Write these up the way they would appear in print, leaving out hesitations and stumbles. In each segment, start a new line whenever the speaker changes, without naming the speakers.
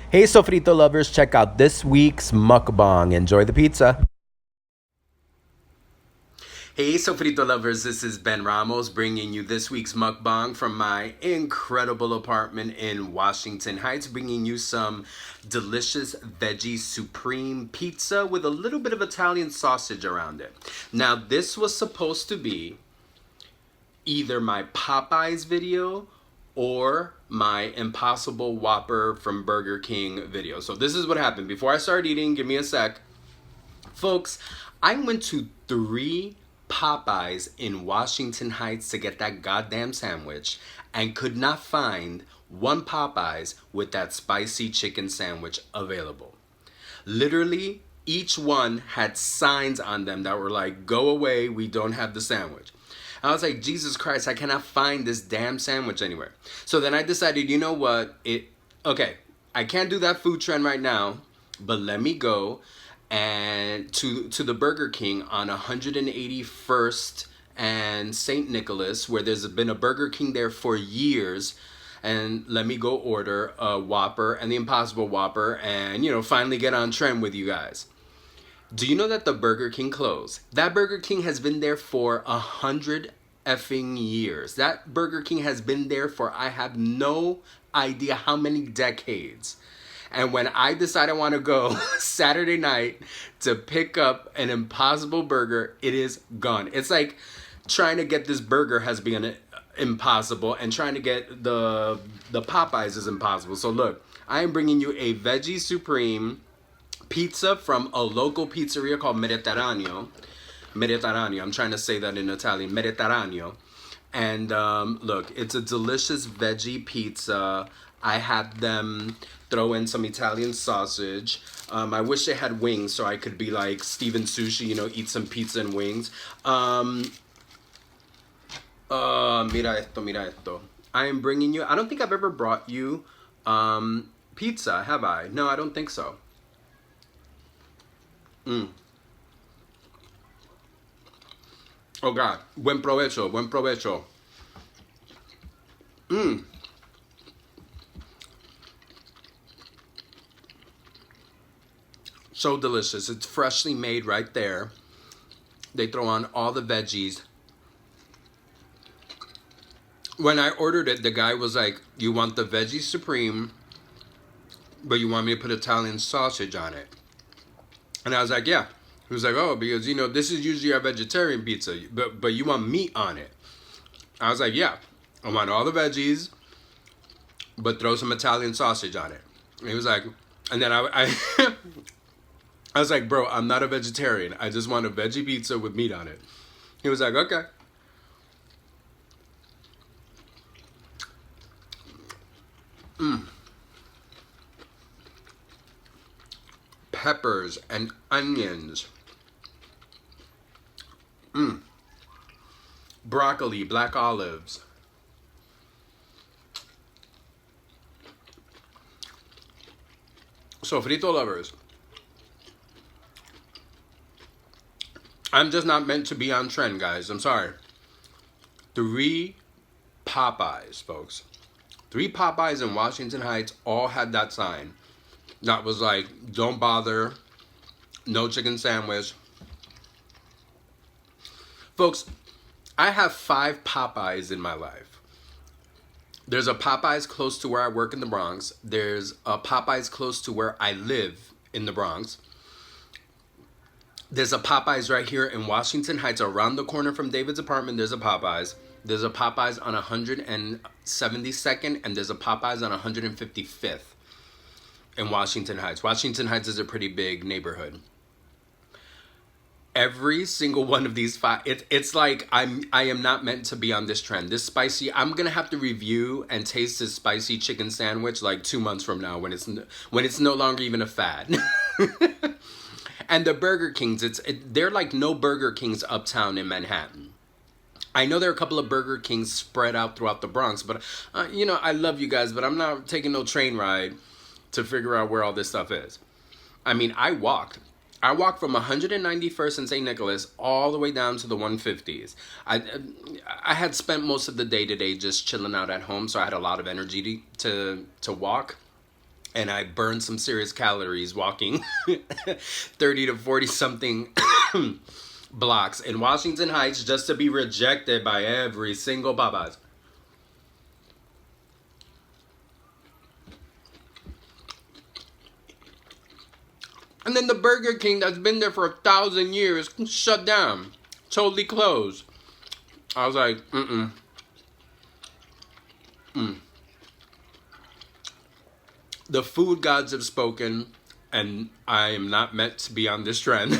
Hey, Sofrito Lovers, check out this week's mukbang. Enjoy the pizza. Hey, Sofrito Lovers, this is Ben Ramos bringing you this week's mukbang from my incredible apartment in Washington Heights, bringing you some delicious veggie supreme pizza with a little bit of Italian sausage around it. Now, this was supposed to be either my Popeyes video or my Impossible Whopper from Burger King video. So this is what happened. Before I start eating, give me a sec. Folks, I went to 3 Popeyes in Washington Heights to get that goddamn sandwich and could not find one Popeyes with that spicy chicken sandwich available. Literally, each one had signs on them that were like, go away, we don't have the sandwich. I was like, Jesus Christ, I cannot find this damn sandwich anywhere. So then I decided, you know what? Okay, I can't do that food trend right now, but let me go and to the Burger King on 181st and St. Nicholas, where there's been a Burger King there for years, and let me go order a Whopper and the Impossible Whopper and, finally get on trend with you guys. Do you know that the Burger King closed? That Burger King has been there for 100 effing years. That Burger King has been there for I have no idea how many decades. And when I decide I want to go Saturday night to pick up an Impossible Burger, it is gone. It's like trying to get this burger has been impossible, and trying to get the Popeyes is impossible. So look, I am bringing you a Veggie Supreme pizza from a local pizzeria called Mediterraneo. I'm trying to say that in Italian. Mediterraneo. And look, it's a delicious veggie pizza. I had them throw in some Italian sausage. I wish they had wings so I could be like Steven Sushi, eat some pizza and wings. Mira esto. I am bringing you, I don't think I've ever brought you pizza, have I? No, I don't think so. Oh God, buen provecho, buen provecho. So delicious. It's freshly made right there. They throw on all the veggies. When I ordered it, the guy was like, you want the veggie supreme, but you want me to put Italian sausage on it? And I was like, yeah. He was like, oh, because, this is usually our vegetarian pizza, but you want meat on it. I was like, yeah. I want all the veggies, but throw some Italian sausage on it. And he was like, and then I I was like, bro, I'm not a vegetarian. I just want a veggie pizza with meat on it. He was like, okay. Peppers and onions. Broccoli, black olives. Sofrito Lovers. I'm just not meant to be on trend, guys. I'm sorry. 3 Popeyes, folks. 3 Popeyes in Washington Heights all had that sign. That was like, don't bother, no chicken sandwich. Folks, I have 5 Popeyes in my life. There's a Popeyes close to where I work in the Bronx. There's a Popeyes close to where I live in the Bronx. There's a Popeyes right here in Washington Heights, around the corner from David's apartment. There's a Popeyes. There's a Popeyes on 172nd, and there's a Popeyes on 155th in Washington Heights. Washington Heights is a pretty big neighborhood. Every single one of these 5, it's like I am not meant to be on this trend. This spicy, I'm gonna have to review and taste this spicy chicken sandwich like 2 months from now when it's no longer even a fad. And the Burger Kings, they're like no Burger Kings uptown in Manhattan. I know there are a couple of Burger Kings spread out throughout the Bronx, but I love you guys, but I'm not taking no train ride to figure out where all this stuff is. I mean, I walked from 191st and St. Nicholas all the way down to the 150s. I had spent most of the day today just chilling out at home, so I had a lot of energy to walk. and I burned some serious calories walking 30 to 40 something blocks in Washington Heights just to be rejected by every single Popeyes. And then the Burger King that's been there for 1,000 years shut down. Totally closed. I was like, The food gods have spoken, and I am not meant to be on this trend.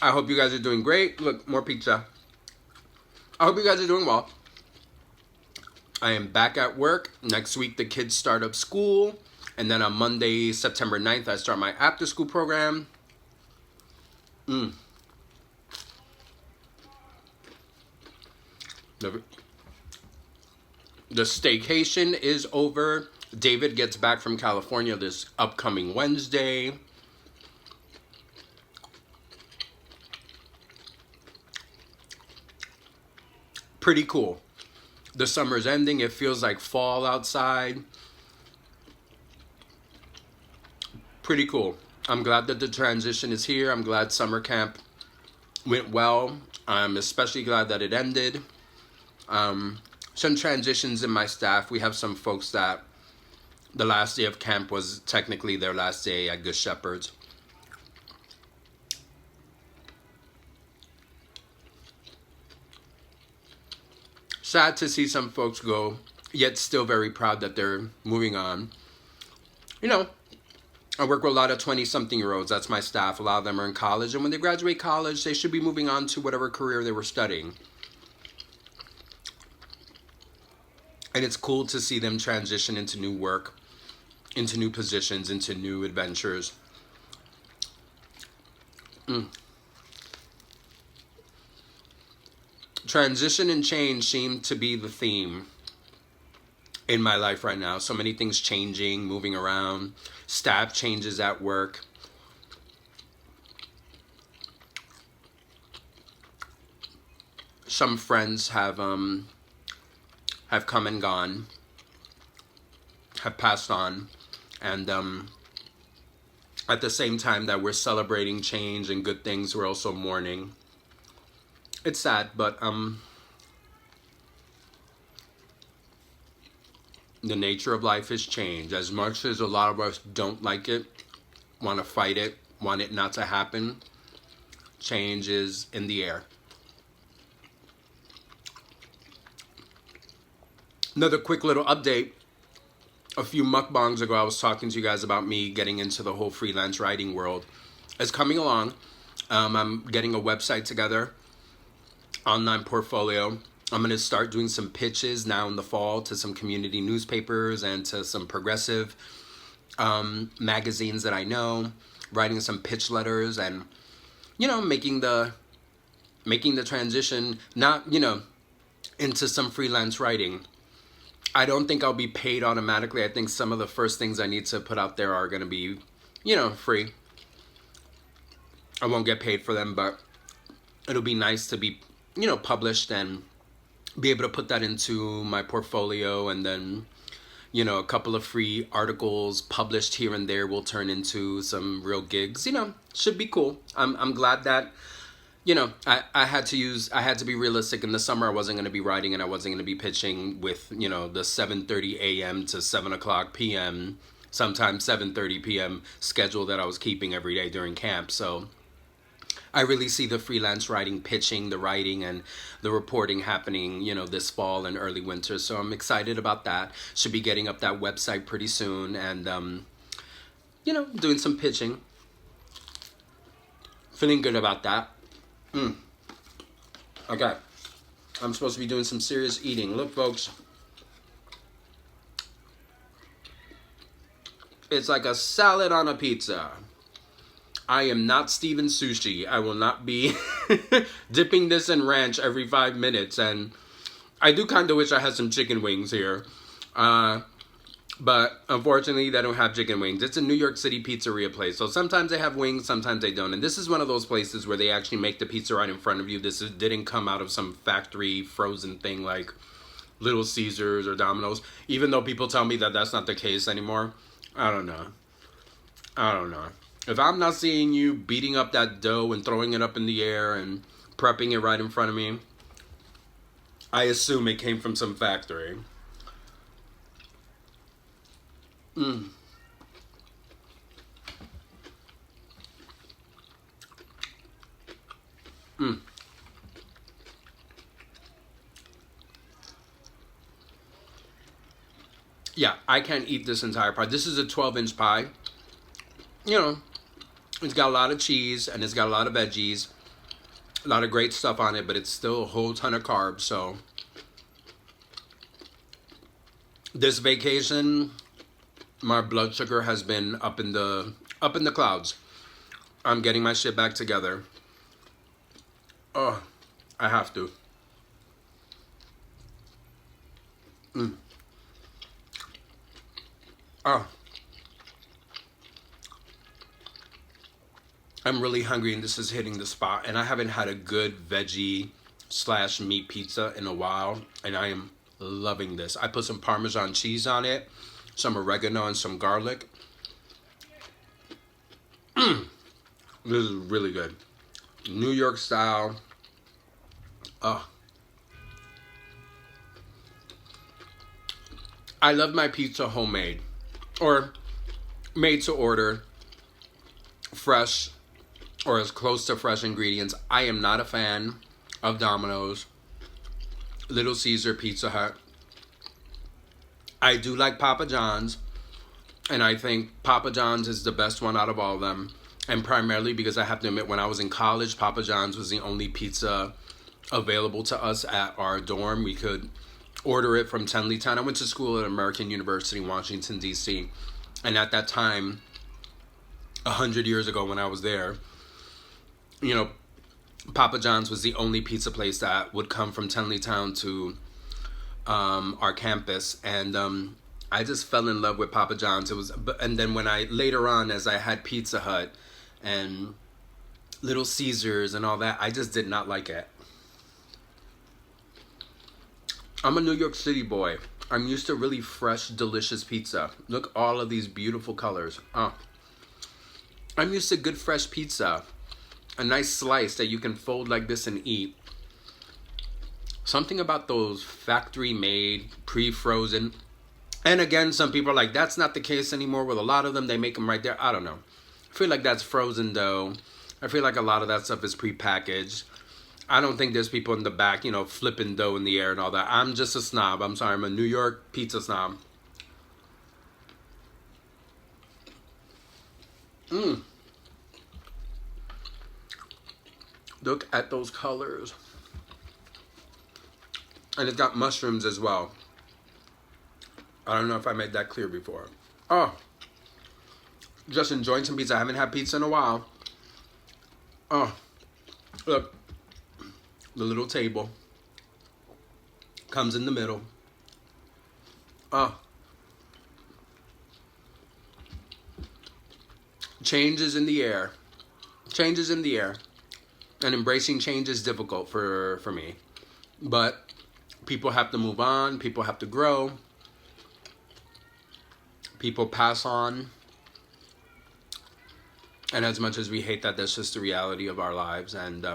I hope you guys are doing great. Look, more pizza. I hope you guys are doing well. I am back at work. Next week, the kids start up school. And then on Monday, September 9th, I start my after-school program. The staycation is over. David gets back from California this upcoming Wednesday. Pretty cool. The summer's ending. It feels like fall outside. Pretty cool. I'm glad that the transition is here. I'm glad summer camp went well. I'm especially glad that it ended. Some transitions in my staff. We have some folks that the last day of camp was technically their last day at Good Shepherds. Sad to see some folks go, yet still very proud that they're moving on. You know, I work with a lot of 20-something-year-olds. That's my staff. A lot of them are in college. And when they graduate college, they should be moving on to whatever career they were studying. And it's cool to see them transition into new work, into new positions, into new adventures. Transition and change seem to be the theme in my life right now. So many things changing, moving around, staff changes at work. Some friends have come and gone, have passed on, and at the same time that we're celebrating change and good things, we're also mourning. It's sad, but the nature of life is change. As much as a lot of us don't like it, want to fight it, want it not to happen, change is in the air. Another quick little update. A few mukbangs ago, I was talking to you guys about me getting into the whole freelance writing world. It's coming along. I'm getting a website together, online portfolio. I'm going to start doing some pitches now in the fall to some community newspapers and to some progressive magazines that I know, writing some pitch letters and, you know, making the transition, not, you know, into some freelance writing. I don't think I'll be paid automatically. I think some of the first things I need to put out there are going to be, you know, free. I won't get paid for them, but it'll be nice to be, you know, published and be able to put that into my portfolio, and then, you know, a couple of free articles published here and there will turn into some real gigs. You know, should be cool. I'm glad that, you know, I had to be realistic. In the summer I wasn't going to be writing and I wasn't going to be pitching with, you know, the 7:30 a.m. to 7 o'clock p.m., sometimes 7:30 p.m. schedule that I was keeping every day during camp. So I really see the freelance writing, pitching, the writing, and the reporting happening, you know, this fall and early winter. So I'm excited about that. Should be getting up that website pretty soon and, you know, doing some pitching. Feeling good about that. Okay. I'm supposed to be doing some serious eating. Look, folks. It's like a salad on a pizza. I am not Steven Sushi. I will not be dipping this in ranch every 5 minutes. And I do kind of wish I had some chicken wings here. But unfortunately, they don't have chicken wings. It's a New York City pizzeria place. So sometimes they have wings, sometimes they don't. And this is one of those places where they actually make the pizza right in front of you. This didn't come out of some factory frozen thing like Little Caesars or Domino's, even though people tell me that that's not the case anymore. I don't know. I don't know. If I'm not seeing you beating up that dough and throwing it up in the air and prepping it right in front of me, I assume it came from some factory. Mm. Mm. Yeah, I can't eat this entire pie. This is a 12-inch pie. You know, it's got a lot of cheese and it's got a lot of veggies, a lot of great stuff on it, but it's still a whole ton of carbs. So this vacation, my blood sugar has been up in the clouds. I'm getting my shit back together. Oh, I have to. Mm. Oh, I'm really hungry and this is hitting the spot. And I haven't had a good veggie slash meat pizza in a while. And I am loving this. I put some Parmesan cheese on it, some oregano and some garlic. This is really good. New York style. Oh, I love my pizza homemade or made to order, fresh or as close to fresh ingredients. I am not a fan of Domino's, Little Caesar, Pizza Hut. I do like Papa John's, and I think Papa John's is the best one out of all of them. And primarily because I have to admit, when I was in college, Papa John's was the only pizza available to us at our dorm. We could order it from Tenleytown. I went to school at American University in Washington, D.C. And at that time, 100 years ago when I was there, you know, Papa John's was the only pizza place that would come from Tenleytown to our campus. And I just fell in love with Papa John's. And then when I, later on, as I had Pizza Hut and Little Caesars and all that, I just did not like it. I'm a New York City boy. I'm used to really fresh, delicious pizza. Look, all of these beautiful colors. Oh. I'm used to good, fresh pizza. A nice slice that you can fold like this and eat. Something about those factory-made, pre-frozen. And again, some people are like, that's not the case anymore with a lot of them. They make them right there. I don't know. I feel like that's frozen dough. I feel like a lot of that stuff is pre-packaged. I don't think there's people in the back, you know, flipping dough in the air and all that. I'm just a snob. I'm sorry. I'm a New York pizza snob. Mmm. Look at those colors. And it's got mushrooms as well. I don't know if I made that clear before. Oh. Just enjoying some pizza. I haven't had pizza in a while. Oh. Look. The little table. Comes in the middle. Oh. Change is in the air. Change is in the air. And embracing change is difficult for me. But people have to move on. People have to grow. People pass on. And as much as we hate that, that's just the reality of our lives. And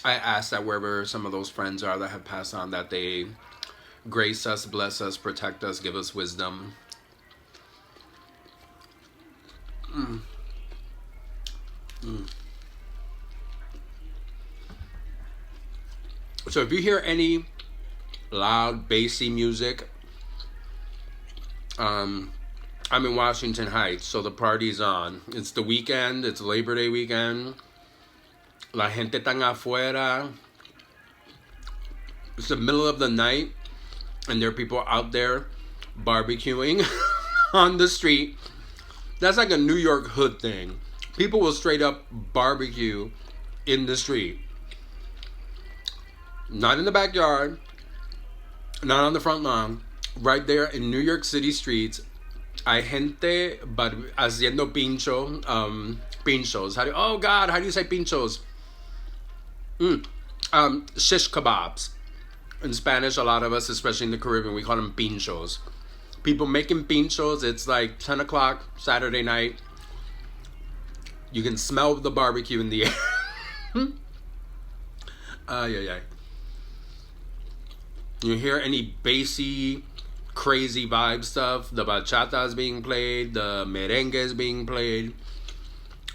I ask that wherever some of those friends are that have passed on, that they grace us, bless us, protect us, give us wisdom. Mm. Mm. So if you hear any loud, bassy music, I'm in Washington Heights, so the party's on. It's the weekend. It's Labor Day weekend. La gente tan afuera. It's the middle of the night, and there are people out there barbecuing on the street. That's like a New York hood thing. People will straight up barbecue in the street. Not in the backyard. Not on the front lawn. Right there in New York City streets. Hay gente haciendo pinchos. How do you say pinchos? shish kebabs. In Spanish, a lot of us, especially in the Caribbean, we call them pinchos. People making pinchos, it's like 10 o'clock Saturday night. You can smell the barbecue in the air. Yeah. You hear any bassy, crazy vibe stuff? The bachata is being played, the merengue is being played.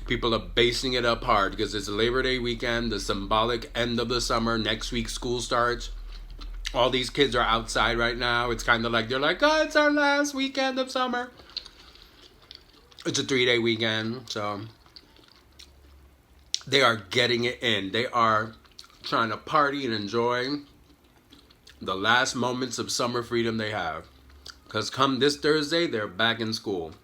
People are basing it up hard because it's Labor Day weekend, the symbolic end of the summer. Next week, school starts. All these kids are outside right now. It's kind of like, they're like, oh, it's our last weekend of summer. It's a 3-day weekend, so they are getting it in. They are trying to party and enjoy the last moments of summer freedom they have. Because come this Thursday, they're back in school.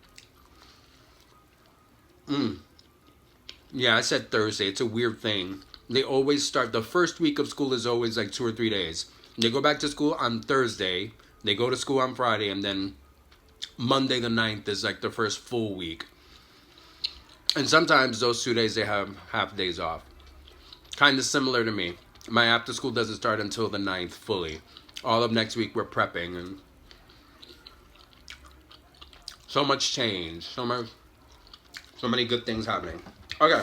Yeah, I said Thursday. It's a weird thing. They always start, the first week of school is always like 2 or 3 days. They go back to school on Thursday. They go to school on Friday. And then Monday the 9th is like the first full week. And sometimes those 2 days they have half days off. Kind of similar to me. My after school doesn't start until the 9th fully. All of next week we're prepping. And so much change. So many good things happening. Okay.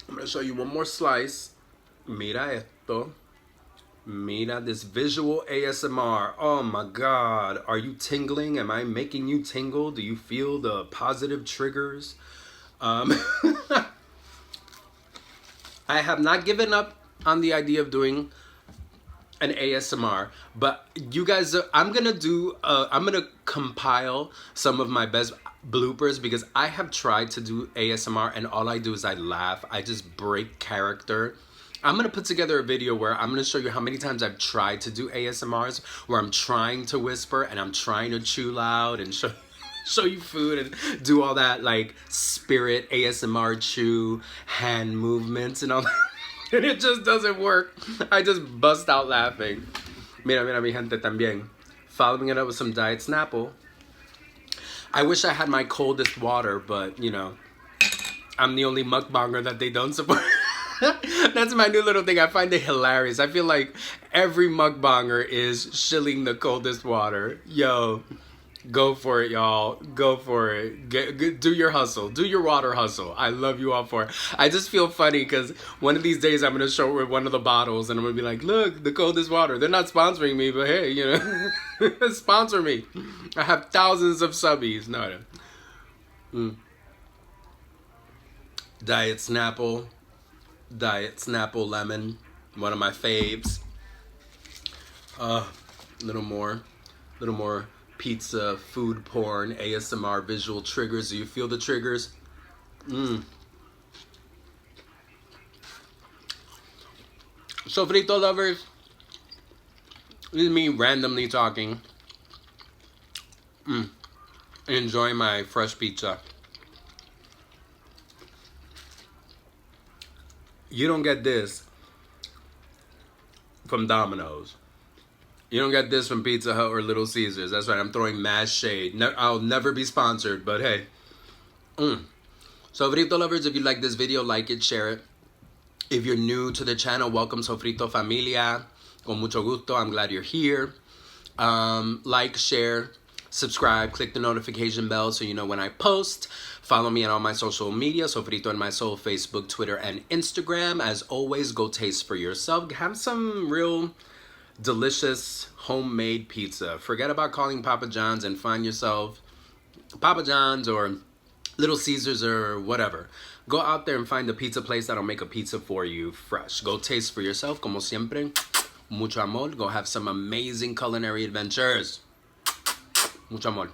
I'm going to show you one more slice. Mira esto. Mira this visual ASMR. Oh my God. Are you tingling? Am I making you tingle? Do you feel the positive triggers? I have not given up on the idea of doing an ASMR, but you guys, I'm gonna compile some of my best bloopers because I have tried to do ASMR and all I do is I laugh. I just break character. I'm gonna put together a video where I'm gonna show you how many times I've tried to do ASMRs where I'm trying to whisper and I'm trying to chew loud and show you food and do all that like spirit ASMR chew hand movements and all that. And it just doesn't work. I just bust out laughing. Mira mi gente también. Following it up with some Diet Snapple. I wish I had my coldest water, but you know, I'm the only mukbanger that they don't support. That's my new little thing. I find it hilarious. I feel like every mukbanger is shilling the coldest water. Yo, go for it, y'all. Go for it. Do your hustle. Do your water hustle. I love you all for it. I just feel funny because one of these days I'm going to show with one of the bottles and I'm going to be like, look, the coldest water. They're not sponsoring me, but hey, you know, sponsor me. I have thousands of subbies. No, I don't. Diet Snapple. Diet Snapple Lemon. One of my faves. Little more pizza, food porn, ASMR, visual triggers. Do you feel the triggers? Sofrito Lovers. This is me randomly talking. Enjoying my fresh pizza. You don't get this from Domino's. You don't get this from Pizza Hut or Little Caesars. That's right, I'm throwing mad shade. I'll never be sponsored, but hey. Sofrito Lovers, if you like this video, like it, share it. If you're new to the channel, welcome Sofrito Familia. Con mucho gusto, I'm glad you're here. Like, share, subscribe, click the notification bell so you know when I post. Follow me on all my social media, Sofrito and My Soul, Facebook, Twitter, and Instagram. As always, go taste for yourself. Have some real delicious homemade pizza. Forget about calling Papa John's and find yourself Papa John's or Little Caesars or whatever. Go out there and find a pizza place that'll make a pizza for you fresh. Go taste for yourself, como siempre. Mucho amor. Go have some amazing culinary adventures. Mucho amor.